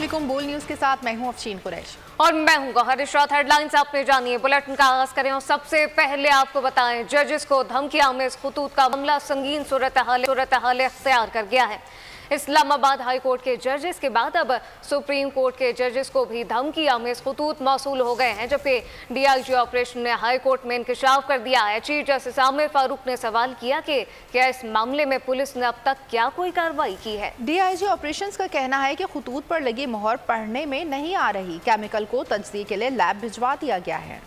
अस्सलामुअलैकुम। बोल न्यूज के साथ मैं हूं अफशीन कुरैश और मैं हूं गौहर इशरात। हेडलाइंस आपने जानिए, बुलेटिन का आगाज करें और सबसे पहले आपको बताएं, जजेस को धमकियां में खतूत का मामला संगीन सूरत हाल इख्तियार कर गया है। इस्लामाबाद हाई कोर्ट के जजेस के बाद अब सुप्रीम कोर्ट के जजेस को भी धमकियां में खतूत मौसूल हो गए हैं, जबकि डीआईजी ऑपरेशन ने हाई कोर्ट में इंकशाफ कर दिया है। चीफ जस्टिस आमिर फारूक ने सवाल किया कि क्या इस मामले में पुलिस ने अब तक क्या कोई कार्रवाई की है। डीआईजी ऑपरेशंस का कहना है कि खतूत पर लगी मोहर पढ़ने में नहीं आ रही, केमिकल को तजदीद के लिए लैब भिजवा दिया गया है।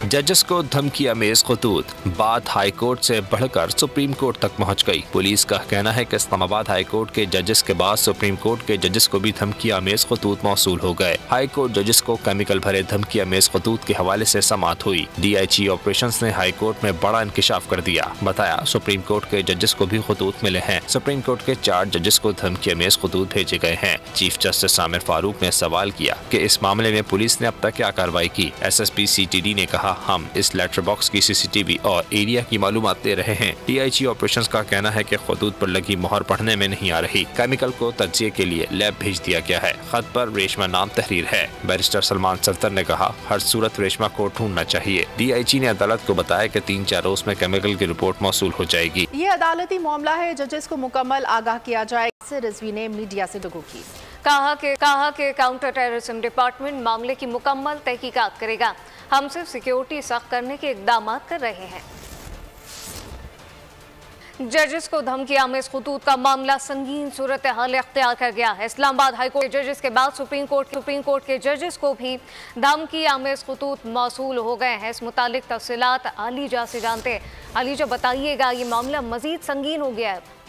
जजेस को धमकियां में खतूत, बात हाई कोर्ट से बढ़कर सुप्रीम कोर्ट तक पहुंच गई। पुलिस का कहना है कि इस्लामाबाद हाई कोर्ट के जजेस के बाद सुप्रीम कोर्ट के जजेस को भी धमकियां में खतूत मौसूल हो गए। हाई कोर्ट जजेस को केमिकल भरे धमकियां में खतूत के हवाले से समाअत हुई। डीआईजी ऑपरेशंस ने हाई कोर्ट में बड़ा इंकशाफ कर दिया। बताया सुप्रीम कोर्ट के जजेस को भी खतूत मिले हैं। सुप्रीम कोर्ट के 4 जजेस को धमकियां में खतूत भेजे गए हैं। चीफ जस्टिस आमिर फारूक ने सवाल किया कि इस मामले में पुलिस ने अब तक क्या कार्रवाई की। SSP CTD ने कहा, हम इस लेटर बॉक्स की CCTV और एरिया की मालूमात दे रहे हैं। डीआईजी ऑपरेशंस का कहना है कि खतूत पर लगी मोहर पढ़ने में नहीं आ रही, केमिकल को तज्जिए के लिए लैब भेज दिया गया है। खत पर रेशमा नाम तहरीर है। बैरिस्टर सलमान सत्तर ने कहा, हर सूरत रेशमा को ढूंढना चाहिए। डीआईजी ने अदालत को बताया कि 3-4 रोज में केमिकल की रिपोर्ट मौसूल हो जाएगी। ये अदालती मामला है, जजेस को मुकम्मल आगाह किया जाए। रिजवी ने मीडिया से गुफ्तगू की। कहा कि काउंटर टेररिज्म डिपार्टमेंट मामले की मुकम्मल तहकीकात करेगा। हम सिर्फ सिक्योरिटी सख्त करने के इकदाम कर रहे हैं। जजेस को धमकियां में खतूत का मामला संगीन सूरत हाल इख्तियार कर गया है। इस्लामाबाद हाई कोर्ट के जजेस के बाद सुप्रीम कोर्ट के जजेस को भी धमकियां में खतूत मौसूल हो गए हैं। इस मुतालिक तफसीलात अलीजा से जानते। अलीजा, बताइएगा, ये मामला मजीद संगीन हो गया है।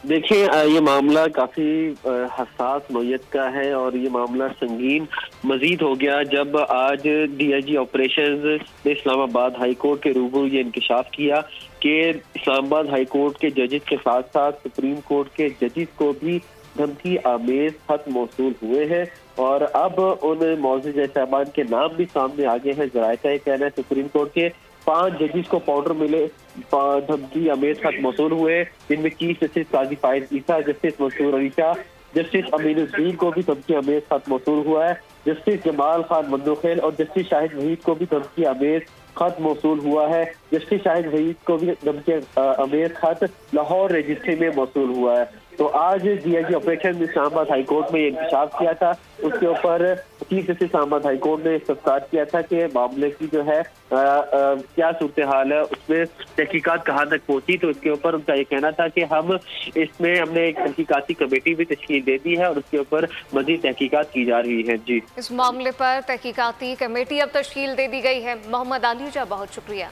देखिए, ये मामला काफी हसास नौयत का है और ये मामला संगीन मजीद हो गया जब आज डीआईजी ऑपरेशंस ने इस्लामाबाद हाई कोर्ट के रूबरू ये इंकशाफ किया कि इस्लामाबाद हाई कोर्ट के जजेस के साथ साथ सुप्रीम कोर्ट के जजेस को भी धमकी आमेज खत मौसूल हुए हैं और अब उन मौजूद साहबान के नाम भी सामने आ गए हैं। जराये का कहना है सुप्रीम कोर्ट के 5 जजेस को पाउडर मिले, धमकी अमेज खत मौसूल हुए, जिनमें चीफ जस्टिस काजी फायज ईसा, जस्टिस मंसूर अली शाह, जस्टिस अमीनुद्दीन को भी धमकी अमेज खत मौसूल हुआ है। जस्टिस जमाल खान मंदोखेल और जस्टिस शाहिद वहीद को भी धमकी अमेज खत मौसूल हुआ है। जस्टिस शाहिद वहीद को भी धमकी अमेज खत लाहौर रजिस्ट्री में मौसूल हुआ है। तो आज डीआईजी ऑपरेशन में इस्लामाबाद हाई कोर्ट में इंकशाफ किया था, उसके ऊपर chief justice Islamabad high court ने इस्तफसार किया था कि मामले की जो है क्या सूरत हाल है, उसमें तहकीकात कहाँ तक पहुंची। तो इसके ऊपर उनका ये कहना था कि हमने एक तहकीकाती कमेटी भी तश्कील दे दी है और उसके ऊपर मजीद तहकीकात की जा रही है। जी, इस मामले पर तहकीकाती कमेटी अब तश्कील दे दी गई है। मोहम्मद अलीजा, बहुत शुक्रिया।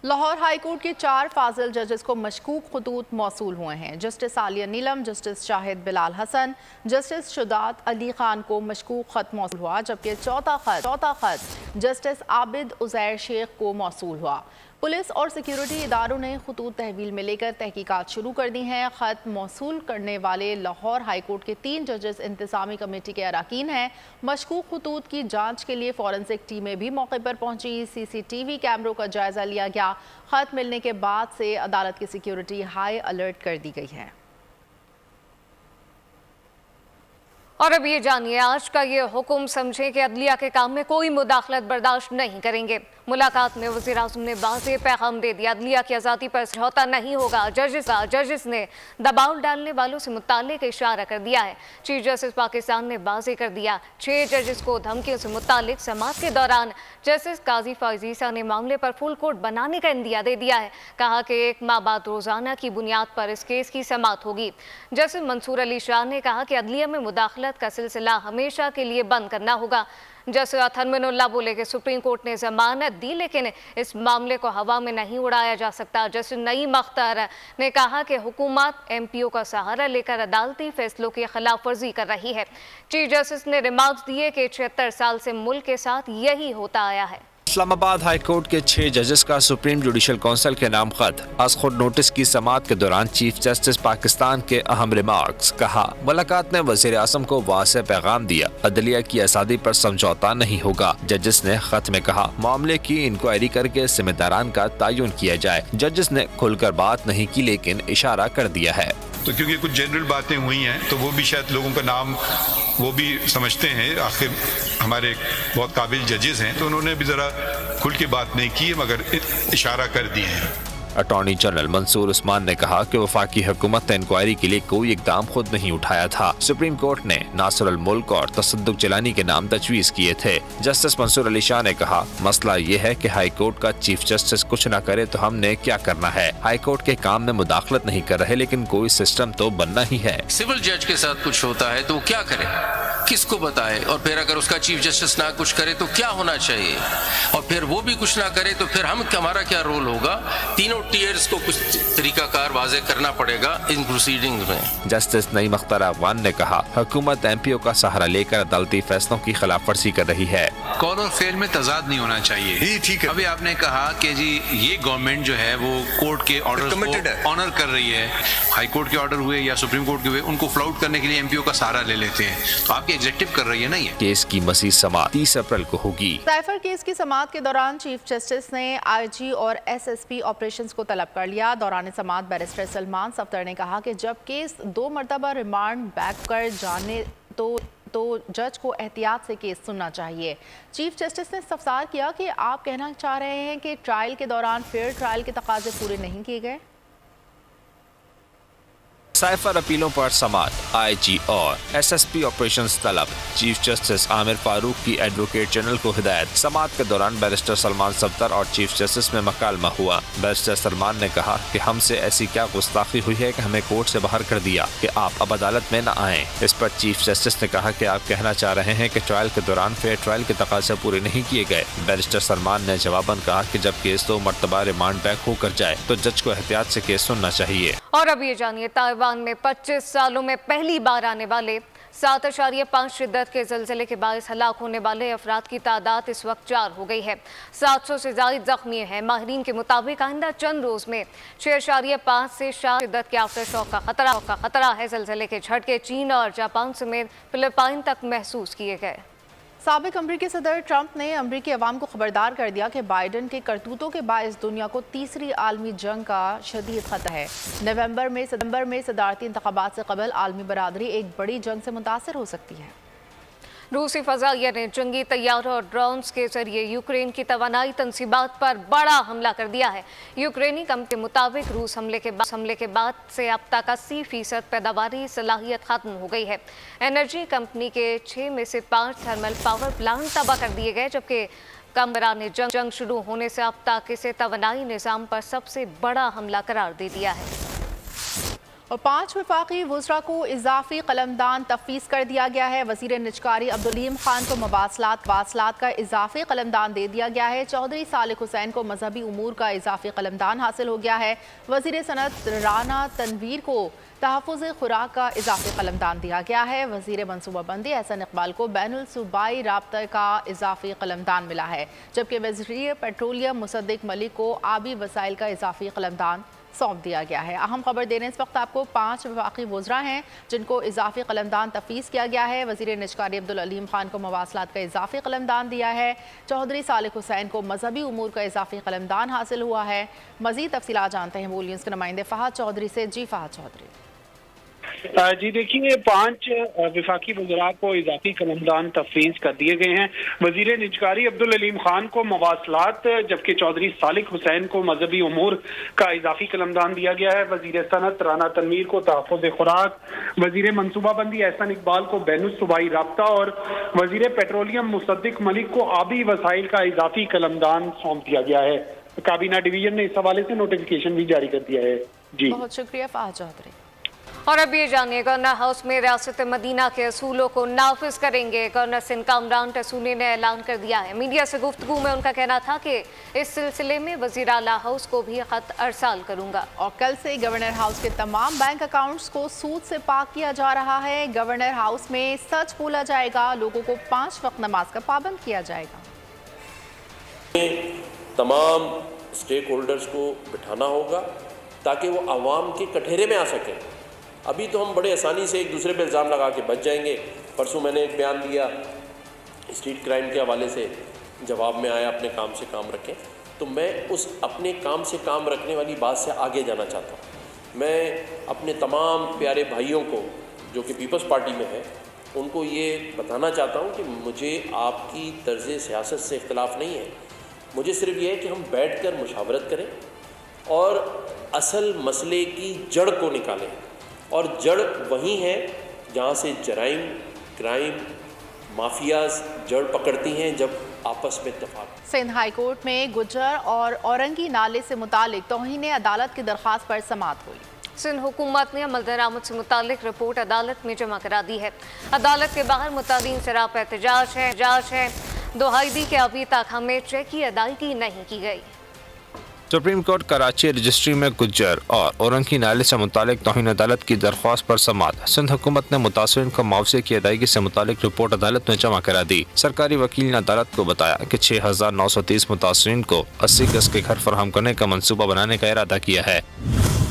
लाहौर हाई कोर्ट के 4 फाजिल जजेस को मशकूक खतूत मौसूल हुए हैं। जस्टिस आलिया नीलम, जस्टिस शाहिद बिलाल हसन, जस्टिस शुजात अली खान को मशकूक खत मौसूल हुआ, जबकि चौथा खत जस्टिस आबिद उजैर शेख को मौसूल हुआ। पुलिस और सिक्योरिटी इदारों ने खतूत तहवील में लेकर तहकीकात शुरू कर दी हैं। खत मौसूल करने वाले लाहौर हाई कोर्ट के 3 जजेस इंतजामी कमेटी के अरकान हैं। मशकूक खतूत की जांच के लिए फॉरेंसिक टीमें भी मौके पर पहुंची। CCTV कैमरों का जायजा लिया गया। खत मिलने के बाद से अदालत की सिक्योरिटी हाई अलर्ट कर दी गई है। और अब ये जानिए, आज का ये हुक्म समझे कि अदलिया के काम में कोई मुदाखलत बर्दाश्त नहीं करेंगे। मुलाकात में वज़ीर आज़म ने वाज़ेह पैगाम दे दिया, अदलिया की आज़ादी पर समझौता नहीं होगा। जजेस ने दबाव डालने वालों से मुताल्लिक इशारा कर दिया है। चीफ जस्टिस पाकिस्तान ने वाज़ेह कर दिया, 6 जजेस को धमकियों से मुताल्लिक समाअत के दौरान जस्टिस काजी फायज ईसा ने मामले पर फुल कोर्ट बनाने का इंदिया दे दिया है। कहा कि 1 माह बाद रोजाना की बुनियाद पर इस केस की समाअत होगी। जस्टिस मंसूर अली शाह ने कहा कि अदलिया में मुदाखलत का सिलसिला हमेशा के लिए बंद करना होगा। जस्टिस अथरमिनुल्लाह बोले कि सुप्रीम कोर्ट ने जमानत दी, लेकिन इस मामले को हवा में नहीं उड़ाया जा सकता। जस्टिस नईम अख्तर ने कहा कि हुकूमत MPO का सहारा लेकर अदालती फैसलों की खिलाफ वर्जी कर रही है। चीफ जस्टिस ने रिमार्क्स दिए कि 76 साल से मुल्क के साथ यही होता आया है। इस्लामाबाद हाई कोर्ट के 6 जजेस का सुप्रीम जुडिशल काउंसिल के नाम खत। आज खुद नोटिस की समाअत के दौरान चीफ जस्टिस पाकिस्तान के अहम रिमार्क्स। कहा, मुलाकात ने वज़ीर आज़म को वाज़ेह पैगाम दिया, अदलिया की आज़ादी पर समझौता नहीं होगा। जजेस ने खत में कहा, मामले की इंक्वायरी करके जिम्मेदारान का तयन किया जाए। जजेस ने खुलकर बात नहीं की, लेकिन इशारा कर दिया है। तो क्योंकि कुछ जनरल बातें हुई हैं तो वो भी शायद लोगों का नाम वो भी समझते हैं, आखिर हमारे बहुत काबिल जजेस हैं, तो उन्होंने भी ज़रा खुल के बात नहीं की मगर इशारा कर दिए हैं। अटॉर्नी जनरल मंसूर उस्मान ने कहा कि वफाकी हुकूमत ने इंक्वायरी के लिए कोई इकदाम खुद नहीं उठाया था। सुप्रीम कोर्ट ने नासिर अल मुल्क और तसद्दुक जिलानी के नाम तजवीज़ किए थे। जस्टिस मंसूर अली शाह ने कहा, मसला ये है कि हाई कोर्ट का चीफ जस्टिस कुछ न करे तो हमने क्या करना है। हाई कोर्ट के काम में मुदाखलत नहीं कर रहे, लेकिन कोई सिस्टम तो बनना ही है। सिविल जज के साथ कुछ होता है तो क्या करे, किसको बताए, और फिर अगर उसका चीफ जस्टिस ना कुछ करे तो क्या होना चाहिए, और फिर वो भी कुछ ना करे तो फिर हमारा क्या रोल होगा। तीनों टीयर्स को कुछ तरीकाकार वाजे करना पड़ेगा इन प्रोसीडिंग्स में। जस्टिस नईम अख्तर अफगान ने कहा, हुकूमत एमपीओ का सहारा लेकर अदालती फैसलों की खिलाफ वर्जी कर रही है। कॉल और फेल में तजाद नहीं होना चाहिए। ठीक है। अभी आपने कहा कि जी ये गवर्नमेंट जो है वो कोर्ट के ऑर्डर को ऑनर कर रही है, हाई कोर्ट के ऑर्डर हुए या सुप्रीम कोर्ट के हुए उनको फ्लाउट करने के लिए एमपीओ का सहारा ले लेते हैं, तो आपकी एग्जीक्यूटिव कर रही है ना। ये केस की मज़ीद समाअत 30 अप्रैल को होगी। साइफर केस की समाअत के दौरान चीफ जस्टिस ने आईजी और एसएसपी ऑपरेशंस को तलब कर लिया। दौरान समाअत बैरिस्टर सलमान सफ्दर ने कहा कि जब केस 2 मरतबा रिमांड बैक कर जाने तो जज को एहतियात से केस सुनना चाहिए। चीफ जस्टिस ने इस्तफसार किया कि आप कहना चाह रहे हैं कि ट्रायल के दौरान फेयर ट्रायल के तकाजे पूरे नहीं किए गए। साइफर अपीलों पर समाअत, आईजी और एसएसपी ऑपरेशंस तलब। चीफ जस्टिस आमिर फारूक की एडवोकेट जनरल को हिदायत। समाअत के दौरान बैरिस्टर सलमान सफ्दर और चीफ जस्टिस में मकालमा हुआ। बैरिस्टर सलमान ने कहा कि हमसे ऐसी क्या गुस्ताखी हुई है कि हमें कोर्ट से बाहर कर दिया कि आप अब अदालत में न आएं। इस पर चीफ जस्टिस ने कहा कि आप कहना चाह रहे हैं कि ट्रायल के दौरान फेयर ट्रायल के तकाजे पूरे नहीं किए गए। बैरिस्टर सलमान ने जवाबन कहा कि जब केस 2 मरतबा रिमांड बैक होकर जाए तो जज को एहतियात से केस सुनना चाहिए। और अब ये जानिए, ताइवान में 25 सालों में पहली बार आने वाले 7.5 शिद्दत के ज़लज़ले के बायस हलाक होने वाले अफराद की तादाद इस वक्त 4 हो गई है। 700 से ज़ायद ज़ख्मी हैं। माहिरीन के मुताबिक आइंदा चंद रोज़ में 6.5 से 7 शिद्दत के आफ्टर शॉक का खतरा है। ज़लज़ले के झटके चीन और जापान समेत फिलिपाइन तक महसूस किए गए। साबिक अमरीकी सदर ट्रंप ने अमरीकी अवाम को खबरदार कर दिया कि बाइडन के करतूतों के बायस दुनिया को तीसरी आलमी जंग का शदीद खतरा है। नवंबर में सदारती इंतखाबात से कबल आलमी बरादरी एक बड़ी जंग से मुतासर हो सकती है। रूसी फज़ाइया ने जंगी तैयारों और ड्रोन्स के जरिए यूक्रेन की तवानाई तंसीबात पर बड़ा हमला कर दिया है। यूक्रेनी कंपनी के मुताबिक रूस हमले के बाद से अब तक 80% पैदावारी सलाहियत खत्म हो गई है। एनर्जी कंपनी के 6 में से 5 थर्मल पावर प्लांट तबाह कर दिए गए, जबकि कामरान ने जंग शुरू होने से अब तक इसे तवानाई निज़ाम पर सबसे बड़ा हमला करार दे दिया है। और 5 वफाकी वज़रा को इजाफी कलमदान तफवीज़ कर दिया गया है। वज़ीर निजकारी अब्दुल अलीम खान को मवासलात का इजाफी कलमदान दे दिया गया है। चौधरी सालिक हुसैन को मजहबी उमूर का इजाफी कलमदान हासिल हो गया है। वज़ीर सनत राना तनवीर को तहफ़्फ़ुज़ खुराक का इजाफी कलमदान दिया गया है। वज़ीर मनसूबाबंदी एहसन इकबाल को बैनुल सूबाई राब्ता का इजाफी कलमदान मिला है, जबकि वज़ीर पेट्रोलियम मुसद्दिक मलिक को आबी वसाइल का इजाफी कलमदान सौंप दिया गया है। अहम खबर देने इस वक्त आपको 5 वफाकी वज़रा हैं जिनको इजाफी कलमदान तफवीज़ किया गया है। वज़ीर निजकारी अब्दुल अलीम खान को मवासलात का इजाफी कलमदान दिया है। चौधरी सालिक हुसैन को मजहबी उमूर का इजाफी कलमदान हासिल हुआ है। मज़ीद तफसीलात जानते हैं बोल न्यूज़ के नुमाइंदे फ़हद चौधरी से। जी फ़हद चौधरी। जी देखिए, 5 वफाकी वज़रा को इजाफी कलमदान तफवीज़ कर दिए गए हैं। वज़ीर निजकारी अब्दुल अलीम खान को मवासलात, जबकि चौधरी सालिक हुसैन को मजहबी उमूर का इजाफी कलमदान दिया गया है। वज़ीर सनत राना तनवीर को तहफ़्फ़ुज़ खुराक, वज़ीर मनसूबाबंदी एहसन इकबाल को बैनुल सूबाई राब्ता और वज़ीर पेट्रोलियम मुसद्दिक मलिक को आबी वसाइल का इजाफी कलमदान सौंप दिया गया है। काबीना डिवीजन ने इस हवाले से नोटिफिकेशन भी जारी कर दिया है। जी बहुत शुक्रिया फ़हद चौधरी। और अब ये जानिए, गवर्नर हाउस में रियासत मदीना के असूलों को नाफिज करेंगे। गवर्नर सिंध कामरान टसूनी ने ऐलान कर दिया है। मीडिया से गुफ्तगू में उनका कहना था कि इस सिलसिले में वज़ीर आला हाउस को भी खत अरसाल करूंगा। और कल से गवर्नर हाउस के तमाम बैंक अकाउंट्स को सूद से पाक किया जा रहा है। गवर्नर हाउस में सच बोला जाएगा, लोगों को 5 वक्त नमाज का पाबंद किया जाएगा। तमाम स्टेक होल्डर्स को बिठाना होगा ताकि वो आवाम के कठेरे में आ सकें। अभी तो हम बड़े आसानी से एक दूसरे पे इल्ज़ाम लगा के बच जाएंगे। परसों मैंने एक बयान दिया स्ट्रीट क्राइम के हवाले से, जवाब में आया अपने काम से काम रखें। तो मैं उस अपने काम से काम रखने वाली बात से आगे जाना चाहता हूँ मैं अपने तमाम प्यारे भाइयों को जो कि पीपल्स पार्टी में है उनको ये बताना चाहता हूँ कि मुझे आपकी तर्ज़ सियासत से इख्तलाफ नहीं है। मुझे सिर्फ ये है कि हम बैठकर मुशावरत करें और असल मसले की जड़ को निकालें, और जड़ वहीं है जहाँ से जराइम, क्राइम, माफियाज जड़ पकड़ती हैं जब आपस में इत्तेफाक। सिंध हाई कोर्ट में गुज्जर और औरंगी नाले से मुतालिक तौहीन अदालत की दरख्वास्त पर समाअत हुई। सिंध हुकूमत ने अमल दरामद से मुतालिक रिपोर्ट अदालत में जमा करा दी है। अदालत के बाहर मुतादीन से राब एहतजाज है। दुहाई दी कि अभी तक हमें चेक की अदायगी नहीं की गई। सुप्रीम कोर्ट कराची रजिस्ट्री में गुज्जर और औरंगी नाले से मुतालिक तौहीन अदालत की दरख्वास्त पर समाअत। सिंध हुकूमत ने मुतासिरीन को मुआवजे की अदायगी से मुतालिक रिपोर्ट अदालत में जमा करा दी। सरकारी वकील ने अदालत को बताया कि 6,930 मुतासिरीन को 80 गज के घर फराहम करने का मंसूबा बनाने का इरादा किया है।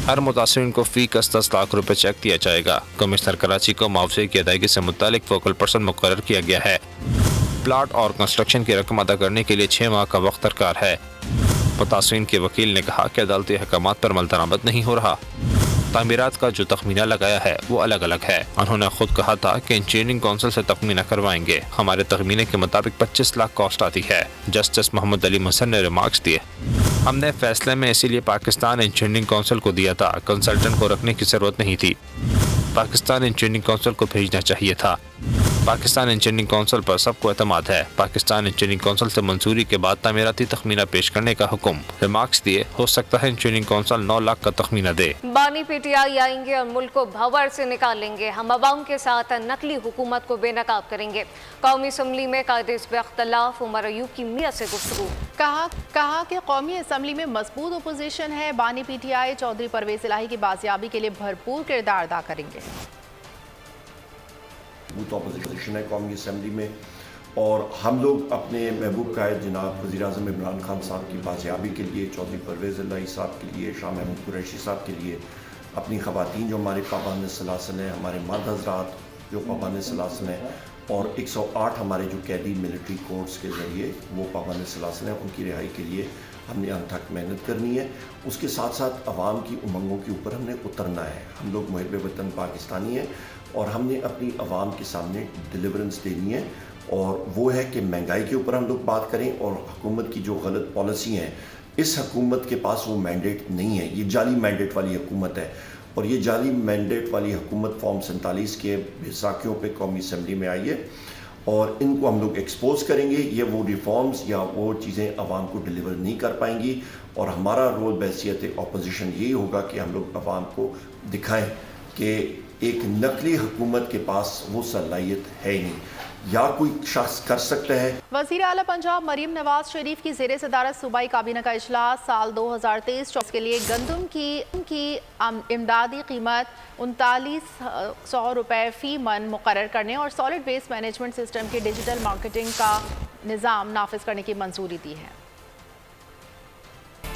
हर मुतासिरीन को फी गज 10 लाख रुपए चेक दिया जाएगा। कमिश्नर कराची को मुआवजे की अदायगी से मुतालिक फोकल पर्सन मुकर्रर किया गया है। प्लाट और कंस्ट्रक्शन की रकम अदा करने के लिए 6 माह का वक्त दरकार है। मुतासिरीन के वकील ने कहा कि अदालती अहकामात पर अमल दरामद नहीं हो रहा। तामीरात का जो तखमीना लगाया है वो अलग अलग है। उन्होंने खुद कहा था कि इंजीनियरिंग काउंसिल से तखमीना करवाएंगे। हमारे तखमीने के मुताबिक 25 लाख कॉस्ट आती है। जस्टिस मोहम्मद अली मुहसन ने रिमार्क्स दिए, हमने फैसले में इसीलिए पाकिस्तान इंजीनियरिंग काउंसिल को दिया था, कंसल्टेंट को रखने की जरूरत नहीं थी। पाकिस्तान इंजीनियरिंग काउंसिल को भेजना चाहिए था। पाकिस्तान इंजीनियरिंग काउंसिल पर सबको एतमाद है। पाकिस्तान इंजीनियरिंग काउंसिल से मंजूरी के बाद तामीराती तखमीना पेश करने का हुक्म। रिमार्क्स दिए, हो सकता है इंजीनियरिंग काउंसिल 9 लाख का तखमीना दे। बानी PTI आएंगे और मुल्क को भंवर से निकालेंगे। हम अवाम के साथ नकली हुकूमत को बेनकाब करेंगे। कौमी असम्बली में कायदे इस पे अख्तलाफ, उमर अयूब की मियां से गुफ्तगू। कहा कि कौमी असम्बली में मजबूत अपोजिशन है। बानी PTI चौधरी परवेज इलाही की बाजियाबी के लिए भरपूर किरदार अदा करेंगे। मजबूत अपोजिशन है कौमी असम्बली में, और हम लोग अपने महबूब कायद जनाब वज़ीर-ए-आज़म इमरान खान साहब की बाजियाबी के लिए, चौधरी परवेज़ इलाही साहब के लिए, शाह महमूद कुरैशी साहब के लिए, अपनी ख़वातीन जो हमारे पाबंद सलासल हैं, हमारे मर्द हज़रात जो पाबंद सलासल हैं, और 108 हमारे जो कैदी मिलिट्री कोर्ट्स के ज़रिए वो पाबंद सलासल हैं, उनकी रिहाई के लिए हमने अनथक मेहनत करनी है। उसके साथ साथ अवाम की उमंगों के ऊपर हमने उतरना है। हम लोग मुहिब वतन पाकिस्तानी हैं और हमने अपनी अवाम के सामने डिलीवरेंस देनी है, और वो है कि महंगाई के ऊपर हम लोग बात करें, और हुकूमत की जो गलत पॉलिसी हैं, इस हुकूमत के पास वो मैंडेट नहीं है। ये जाली मैंडेट वाली हुकूमत है, और ये जाली मैंडेट वाली हुकूमत फॉर्म 47 के बैसाखियों पे कौमी असम्बली में आई है, और इनको हम लोग एक्सपोज करेंगे। ये वो रिफॉर्म्स या वो चीज़ें अवाम को डिलीवर नहीं कर पाएंगी, और हमारा रोल बैसियत अपोजिशन यही होगा कि हम लोग अवाम को दिखाएं कि एक नकली हुकूमत के पास वो सलाहियत है ही नहीं, या कोई शख्स कर सकता है। वज़ीर आला पंजाब मरीम नवाज शरीफ की ज़ेरे सदारत सूबाई काबीना का इजलास साल 2023-24 के लिए गंदम की इमदादी कीमत 3900 रुपये फ़ी मन मुकर्रर करने और सॉलिड वेस्ट मैनेजमेंट सिस्टम की डिजिटल मार्केटिंग का निज़ाम नाफिज करने की मंजूरी दी है।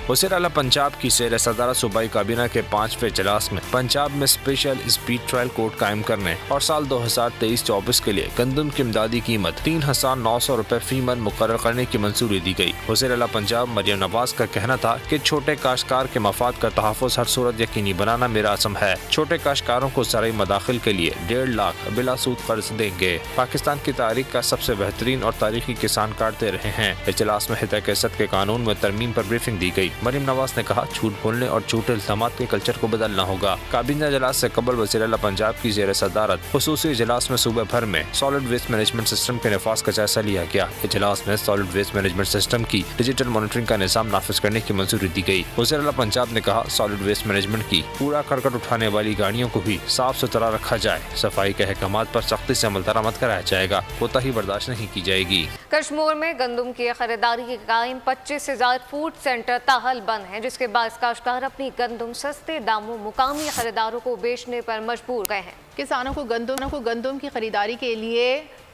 वज़ीर आला पंजाब की ज़ेर सदारत सूबाई काबीना के 5वें इजलास में पंजाब में स्पेशल स्पीड ट्रायल कोर्ट कायम करने और साल 2023-24 के लिए गंदम की इमदादी कीमत 3900 रुपये फी मन मुकर्रर करने की मंजूरी दी गई। वज़ीर आला पंजाब मरियम नवाज का कहना था कि छोटे काश्तकार के मफाद का तहफ़्फ़ुज़ हर सूरत यकीनी बनाना मेरा अज़्म है। छोटे काश्तकारों को ज़राई मदाखिल के लिए 1.5 लाख बिला सूद कर्ज देंगे। पाकिस्तान की तारीख का सबसे बेहतरीन और तारीखी किसान कार्ड दे रहे हैं। इजलास में हिदायत कैसत के कानून में तरमीम पर ब्रीफिंग दी गई। मरीम नवाज ने कहा, झूठ बोलने और झूठे इल्ज़ामात के कल्चर को बदलना होगा। काबीना इजलास से कबल वज़ीर आला पंजाब की ज़ेर सदारत खुसूसी इजलास में सूबे भर में सॉलिड वेस्ट मैनेजमेंट सिस्टम के नफाज का जायजा लिया गया। इजलास में सॉलिड वेस्ट मैनेजमेंट सिस्टम की डिजिटल मॉनिटरिंग का निज़ाम नाफिज करने की मंजूरी दी गई। वज़ीर आला पंजाब ने कहा, सॉलिड वेस्ट मैनेजमेंट की कूड़ा करकट उठाने वाली गाड़ियों को भी साफ सुथरा रखा जाए। सफाई के अहकामात पर सख्ती से अमल दरामद कराया जाएगा। कोताही बर्दाश्त नहीं की जाएगी। कश्मीर में गंदम की खरीदारी के कायम 25 से ज़्यादा फूड सेंटर ताहल बंद हैं, जिसके बाद काश्तकार अपनी गंदम सस्ते दामों मुकामी खरीदारों को बेचने पर मजबूर गए हैं। किसानों को गंदम की खरीदारी के लिए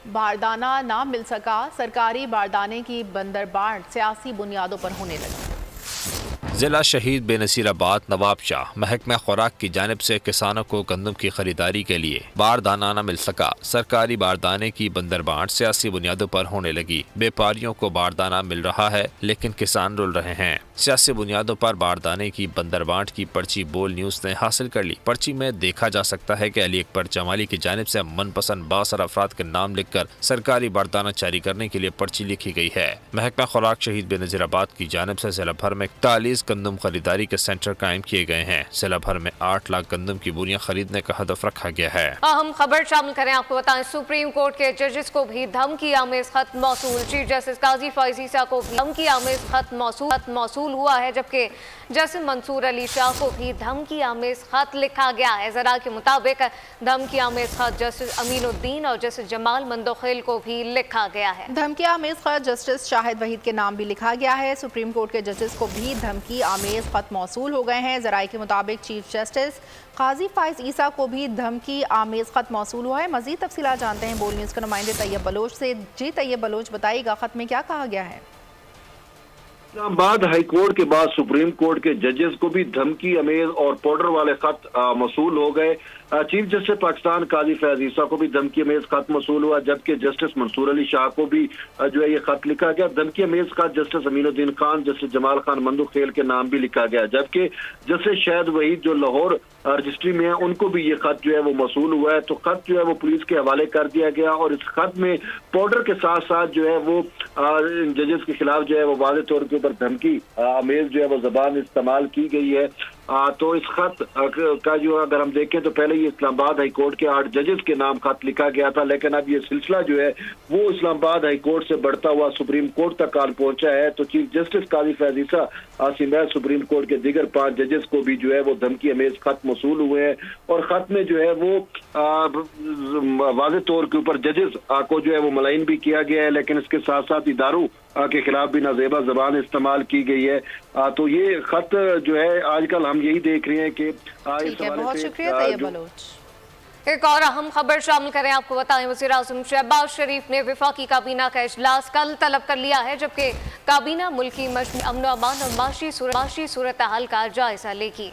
बारदाना ना मिल सका। सरकारी बारदाने की बंदरबांट सियासी बुनियादों पर होने लगी। जिला शहीद बेनसीराबाद नवाब शाह महकमा खुराक की जानिब से किसानों को गंदम की खरीदारी के लिए बारदाना न मिल सका। सरकारी बारदाने की बंदरबांट सियासी बुनियादों पर होने लगी। व्यापारियों को बारदाना मिल रहा है लेकिन किसान रुल रहे हैं। सियासी बुनियादों पर बारदाने की बंदरबांट की पर्ची बोल न्यूज ने हासिल कर ली। पर्ची में देखा जा सकता है कि अली अकबर जमाली की जानिब से मनपसंद 62 अफराद के नाम लिखकर सरकारी बारदाना जारी करने के लिए पर्ची लिखी गई है। महकमा खुराक शहीद बेनजीराबाद की जानिब से जिला भर में 41 गंदम खरीदारी के सेंटर कायम किए गए हैं। जिला भर में 8 लाख गंदम की बोरियां खरीदने का हदफ रखा गया है। अहम खबर शामिल करें, आपको बताएं सुप्रीम कोर्ट के जजेस को भी धमकी आमेज खत मौसूल। चीफ जस्टिस काजी फैज ईसा को भी धमकी आमेज खत मौसूल हुआ है, जबकि जस्टिस मंसूर अली शाह को भी धमकी आमेज खत लिखा गया है। जरा के मुताबिक धमकी आमेज खत जस्टिस अमीनुद्दीन और जस्टिस जमाल मंदोखेल को भी लिखा गया है। धमकी आमेज खत जस्टिस शाहिद वहीद के नाम भी लिखा गया है। सुप्रीम कोर्ट के जजेस को भी धमकी आमेज खत मौसूल हो गए हैं। जराये के मुताबिक चीफ जस्टिस काजी फैज ईसा को भी धमकी आमेज खत मौसूल हुआ है। मजीद तफसीलात जानते हैं बोल न्यूज़ के नुमाइंदे तैयब बलोच से। जी तैयब बलोच, बताइएगा खत में क्या कहा गया है? इस्लामाबाद हाई कोर्ट के बाद सुप्रीम कोर्ट के जजेस को भी धमकी अमेज और पाउडर वाले खत मौसूल हो गए। चीफ जस्टिस पाकिस्तान काजी फैज ईसा को भी धमकी अमेज खत मौसूल हुआ, जबकि जस्टिस मंसूर अली शाह को भी जो है ये खत लिखा गया। धमकी अमेज खत जस्टिस अमीनुद्दीन खान, जस्टिस जमाल खान मंदोखेल के नाम भी लिखा गया, जबकि जस्टिस शाहिद वहीद जो लाहौर रजिस्ट्री में है उनको भी ये खत जो है वो मौसूल हुआ है। तो खत जो है वो पुलिस के हवाले कर दिया गया और इस खत में पाउडर के साथ साथ जो है वो जजेस के खिलाफ जो है वो वाज़ेह तौर के ऊपर धमकी अमेज जो है वो जबान इस्तेमाल की गई है। तो इस खत का जो अगर हम देखें तो पहले ये इस्लामाबाद हाई कोर्ट के 8 जजेस के नाम खत लिखा गया था, लेकिन अब ये सिलसिला जो है वो इस्लामाबाद हाई कोर्ट से बढ़ता हुआ सुप्रीम कोर्ट तक आन पहुंचा है। तो चीफ जस्टिस काजी फैज ईसा आसिम सुप्रीम कोर्ट के दीगर 5 जजेस को भी जो है वो धमकी अमेज खत मौसूल हुए हैं और खत में जो है वो वाज़ेह तौर के ऊपर जजेस को जो है वो मलाइन भी किया गया है, लेकिन इसके साथ साथ इदारों के खिलाफ भी नाजेबा जबान इस्तेमाल की गई है। तो ये खत जो है आजकल हम यही देख रहे हैं कि बहुत शुक्रिया तैयब बलोच। एक और अहम खबर शामिल करें, आपको बताएं वज़ीर-ए-आज़म शहबाज शरीफ ने वफाकी काबीना का इजलास कल तलब कर लिया है, जबकि काबीना मुल्की अमन अमान और माशी सूरत हाल का जायजा लेगी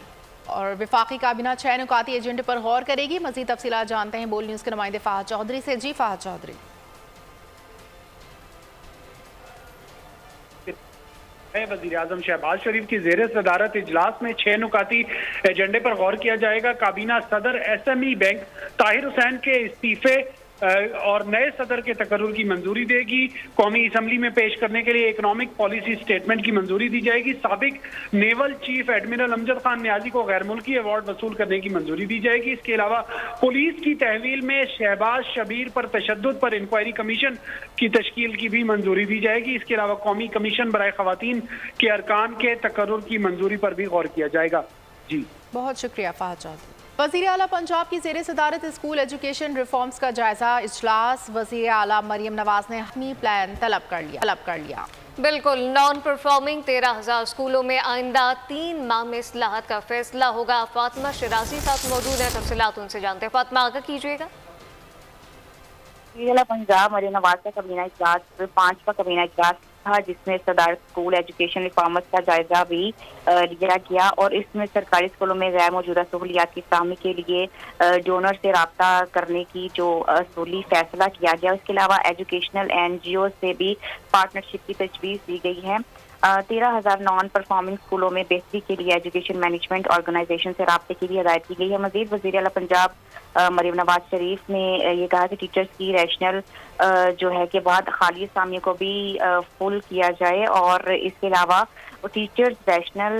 और वफाकी काबीना 6 नुकाती एजेंडे पर गौर करेगी। मजीद तफसीलात जानते हैं बोल न्यूज़ के नुमाइंदे फहद चौधरी से। जी फहद चौधरी। वज़ीर आज़म शहबाज शरीफ की ज़ेर सदारत इजलास में 6 नुकाती एजेंडे पर गौर किया जाएगा। काबीना सदर SME बैंक ताहिर हुसैन के इस्तीफे और नए सदर के तकर्रुर की मंजूरी देगी। कौमी असम्बली में पेश करने के लिए इकोनॉमिक पॉलिसी स्टेटमेंट की मंजूरी दी जाएगी। साबिक naval chief admiral Amjad Khan Niazi को गैर मुल्की अवार्ड वसूल करने की मंजूरी दी जाएगी। इसके अलावा पुलिस की तहवील में शहबाज शबीर पर तशद्दुद पर इंक्वायरी कमीशन की तश्कील की भी मंजूरी दी जाएगी। इसके अलावा कौमी कमीशन बराए खवातीन के अरकान के तकर्रुर की मंजूरी पर भी गौर किया जाएगा। जी बहुत शुक्रिया फहद चौधरी। वज़ीर आला पंजाब की ज़ेर सदारत स्कूल एजुकेशन रिफॉर्म्स का जायजा इजलास। वज़ीर आला मरियम नवाज ने हतमी प्लान तलब कर लिया। बिल्कुल नॉन परफॉर्मिंग 13,000 स्कूलों में आइंदा 3 माह में इस्लाहत का फैसला होगा। फातिमा शिराजी साथ मौजूद है, तफसीलात उनसे जानते हैं। फातिमा आगे कीजिएगा। जिला पंजाब मरियम नवाज का कबीना इजलास 5वां कबीना इजलास था, जिसमें सदारत स्कूल एजुकेशन रिफॉर्म्स का जायजा भी लिया गया और इसमें सरकारी स्कूलों में गैर मौजूदा सहूलियात की फराहमी के लिए डोनर से रब्ता करने की जो असूली फैसला किया गया। उसके अलावा एजुकेशनल NGO से भी पार्टनरशिप की तजवीज़ दी गई है। 13,000 नॉन परफॉर्मिंग स्कूलों में बेहतरी के लिए एजुकेशन मैनेजमेंट ऑर्गेनाइजेशन से राब्ते की भी हिदायत की गई है। मजीद वज़ीर आला पंजाब मरियम नवाज शरीफ ने ये कहा कि टीचर्स की रैशनल जो है के बाद खाली असामियों को भी फुल किया जाए और इसके अलावा टीचर्स रैशनल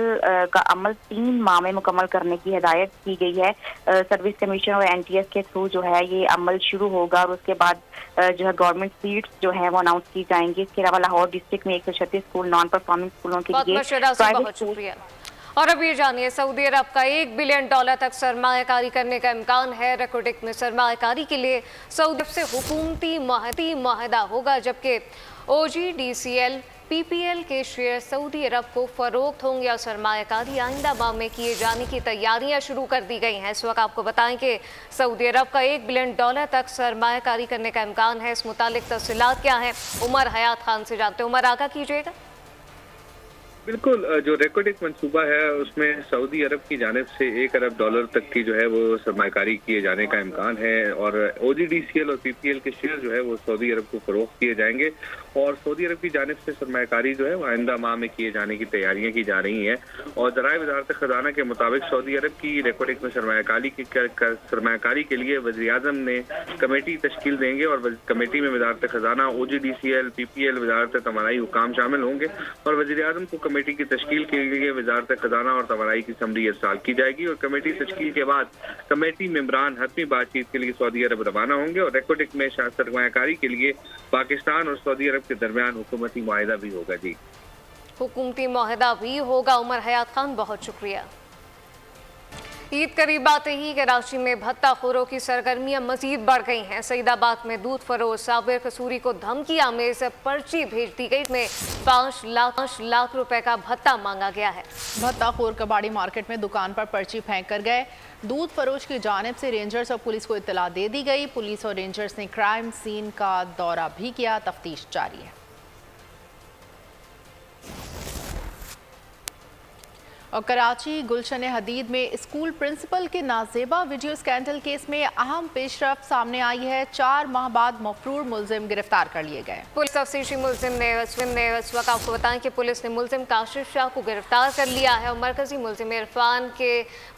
का अमल 3 माह में मुकम्मल करने की हिदायत की गई है। सर्विस कमीशन और NTS के थ्रू जो है ये अमल शुरू होगा और उसके बाद जो है गवर्नमेंट सीट्स जो है वो अनाउंस की जाएंगी। इसके अलावा लाहौर डिस्ट्रिक्ट में 136 स्कूल नॉन परफॉर्मिंग स्कूलों के लिए। और अब ये जानिए सऊदी अरब का $1 बिलियन तक सरमायाकारी करने का इम्कान है। रेकोडिक में सरमायाकारी के लिए सऊदी अरब से हुकूमती मुआहदा होगा, जबकि OGDCL PPL के शेयर सऊदी अरब को फरोख्त होंगे और सरमायाकारी आइंदा माह में किए जाने की तैयारियां शुरू कर दी गई हैं। इस वक्त आपको बताएं कि सऊदी अरब का $1 बिलियन तक सरमायाकारी करने का इम्कान है। इस मुतालिक तफसीलात क्या हैं, उमर हयात खान से जानते हैं। उमर आगा कीजिएगा। बिल्कुल, जो रेकोडिक मंसूबा है उसमें सऊदी अरब की जानिब से $1 अरब तक की जो है वो सरमाकारी किए जाने का इम्कान है और OGDCL और PPL के शेयर जो है वो सऊदी अरब को फरोख्त किए जाएंगे और सऊदी अरब की जानिब से सरमाकारी जो है वो आइंदा माह में किए जाने की तैयारियां की जा रही हैं और ज़राए वज़ारत ख़ज़ाना के मुताबिक सऊदी अरब की रेकोडिक में सरमाकारी के लिए वज़ीर-ए-आज़म ने कमेटी तश्कील देंगे और कमेटी में वज़ारत ख़ज़ाना, OGDCL, PPL, वज़ारत तवानाई हुकाम शामिल होंगे और वज़ीर-ए-आज़म को कमेटी की तश्कील के लिए वज़ारत ख़ज़ाना और तवानाई की समरी इरसाल की जाएगी और कमेटी तश्कील के बाद कमेटी मेंबरान हतमी बातचीत के लिए सऊदी अरब रवाना होंगे और रेकोडिक में सरमायाकारी के लिए पाकिस्तान और सऊदी अरब के दरमियान हुकूमती मुआहिदा भी होगा। जी, हुकूमती मुआहिदा भी होगा। उमर हयात खान, बहुत शुक्रिया। ईद करीब आते ही कराची में भत्ताखोरों की सरगर्मियां मजीद बढ़ गई हैं। सईदाबाद में दूध फरोश साबिर कसूरी को धमकी आमेज पर्ची भेज दी गई, में 5 लाख रुपए का भत्ता मांगा गया है। भत्ताखोर कबाड़ी मार्केट में दुकान पर पर्ची फेंक कर गए। दूध फरोश की जानिब से रेंजर्स और पुलिस को इत्तला दे दी गई। पुलिस और रेंजर्स ने क्राइम सीन का दौरा भी किया। तफ्तीश जारी है। और कराची गुलशन हदीद में स्कूल प्रिंसिपल के नाजेबा वीडियो स्कैंडल केस में अहम पेशरफ्त सामने आई है। 4 माह बाद मफरूर मुलजिम गिरफ्तार कर लिए गए। पुलिस तफ्तीशी मुलजिम ने इस वक्त आपको बताएं कि पुलिस ने मुलजिम काशिफ शाह को गिरफ्तार कर लिया है और मरकजी मुलजिम इरफान के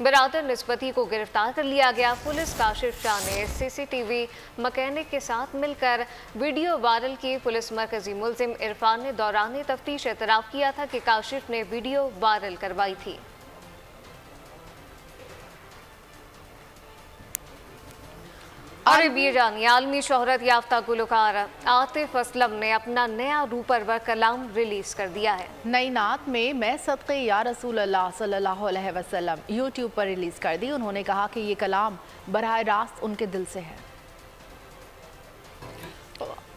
बिरादर निस्बती को गिरफ्तार कर लिया गया। पुलिस काशिफ शाह ने CCTV मकैनिक के साथ मिलकर वीडियो वायरल की। पुलिस मरकजी मुलजिम इरफान ने दौरान तफ्तीश एतराफ़ किया था कि काशिफ ने वीडियो वायरल करवाई थी। और ये जानिए, आलमी शोहरत याफ्ता गुलकार आतिफ असलम ने अपना नया रूपरवर कलाम रिलीज कर दिया है। नई नात में मैं सदक़े या रसूल अल्लाह सल्लल्लाहु अलैहि वसल्लम यूट्यूब पर रिलीज कर दी। उन्होंने कहा कि ये कलाम बराह रास्त उनके दिल से है।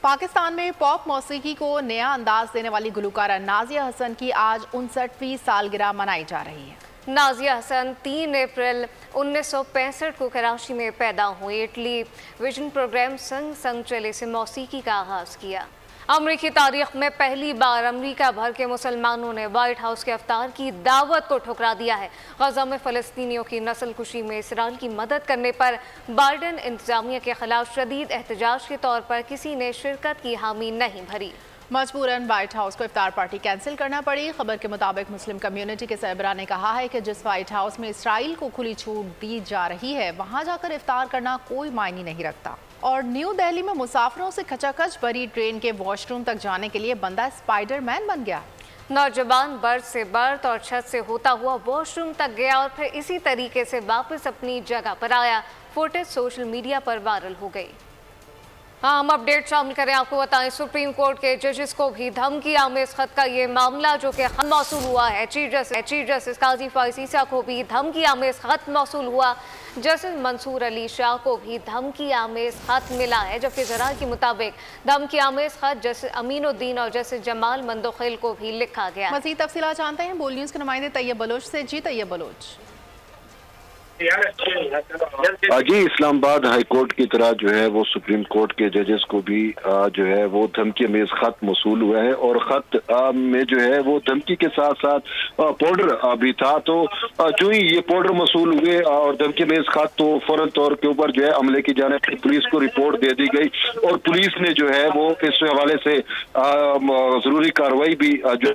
पाकिस्तान में पॉप मौसीकी को नया अंदाज देने वाली गुलकारा नाजिया हसन की आज 59वीं सालगिरह मनाई जा रही है। नाजिया हसन 3 अप्रैल 1965 को कराची में पैदा हुई। इटली विजन प्रोग्राम संग संग चले से मौसीकी का आगाज़ किया। अमरीकी तारीख में पहली बार अमरीका भर के मुसलमानों ने व्हाइट हाउस के अफ्तार की दावत को ठुकरा दिया है। गजा में फ़लस्तीनियों की नस्ल कुशी में इसराइल की मदद करने पर बाइडेन इंतजामिया के खिलाफ शदीद एहतजाज के तौर पर किसी ने शिरकत की हामी नहीं भरी। मजबूरन व्हाइट हाउस को इफ्तार पार्टी कैंसिल करना पड़ी। खबर के मुताबिक मुस्लिम कम्युनिटी के सरबराह ने कहा है कि जिस व्हाइट हाउस में इसराइल को खुली छूट दी जा रही है वहां जाकर इफ्तार करना कोई मायने नहीं रखता। और न्यू दिल्ली में मुसाफिरों से खचाखच भरी ट्रेन के वॉशरूम तक जाने के लिए बंदा स्पाइडरमैन बन गया। नौजवान बर्थ से बर्थ और छत से होता हुआ वॉशरूम तक गया और फिर इसी तरीके से वापस अपनी जगह पर आया। फुटेज सोशल मीडिया पर वायरल हो गई। हम अपडेट शामिल करें, आपको बताएं सुप्रीम कोर्ट के जजेस को भी धमकी आमेज खत का ये मामला जो कि खत मौसूल हुआ है। चीफ जस्टिस काजी फैज़ ईसा को भी धमकी आमेज खत मौसूल हुआ। जस्टिस मंसूर अली शाह को भी धमकी आमेज खत मिला है, जबकि ज़रा के मुताबिक धमकी आमेज खत जस्टिस अमीनुद्दीन और जस्टिस जमाल मंदोखिल को भी लिखा गया। मज़ीद तफसीलात जानते हैं बोल न्यूज़ के नुमाइंदे तैयब बलोच से। जी तैयब बलोच। जी, इस्लामाबाद हाई कोर्ट की तरह जो है वो सुप्रीम कोर्ट के जजेस को भी जो है वो धमकी अमेज खत मौसूल हुआ है और खत में जो है वो धमकी के साथ साथ पाउडर भी था। तो जो ही ये पाउडर मौसूल हुए और धमकी अमेज खत तो फौरन तौर के ऊपर जो है अमले की जानिब से पुलिस को रिपोर्ट दे दी गई और पुलिस ने जो है वो इस हवाले से जरूरी कार्रवाई भी जो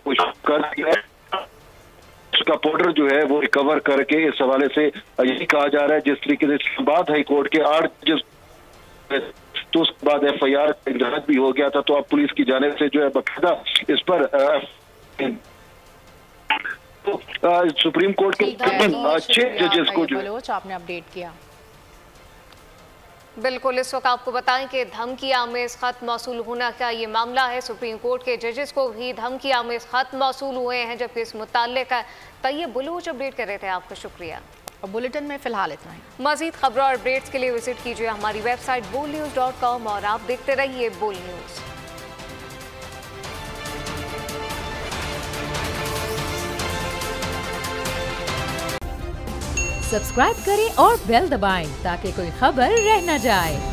कर दी है। उसका पाउडर जो है वो रिकवर करके इस हवाले से यही कहा जा रहा है जिस तरीके से इस्लामाबाद हाई कोर्ट के 8 जज तो उसके बाद FIR इंतजाम भी हो गया था। तो अब पुलिस की जानिब से जो है बाकायदा इस पर सुप्रीम कोर्ट के 6 जजेस को जो आपने अपडेट किया। बिल्कुल, इस वक्त आपको बताएं कि धमकी आमेज खत मौसूल होना का ये मामला है। सुप्रीम कोर्ट के जजेस को भी धमकी आमेज खत मौसूल हुए हैं, जबकि इस मुताल्लिक़ तैयब बलूच अपडेट कर रहे थे। आपको शुक्रिया। और बुलेटिन में फिलहाल इतना ही। मज़ीद खबरों और अपडेट्स के लिए विजिट कीजिए हमारी वेबसाइट bolnews.com और आप देखते रहिए बोल न्यूज़। सब्सक्राइब करें और बेल दबाएं ताकि कोई खबर रह न जाए।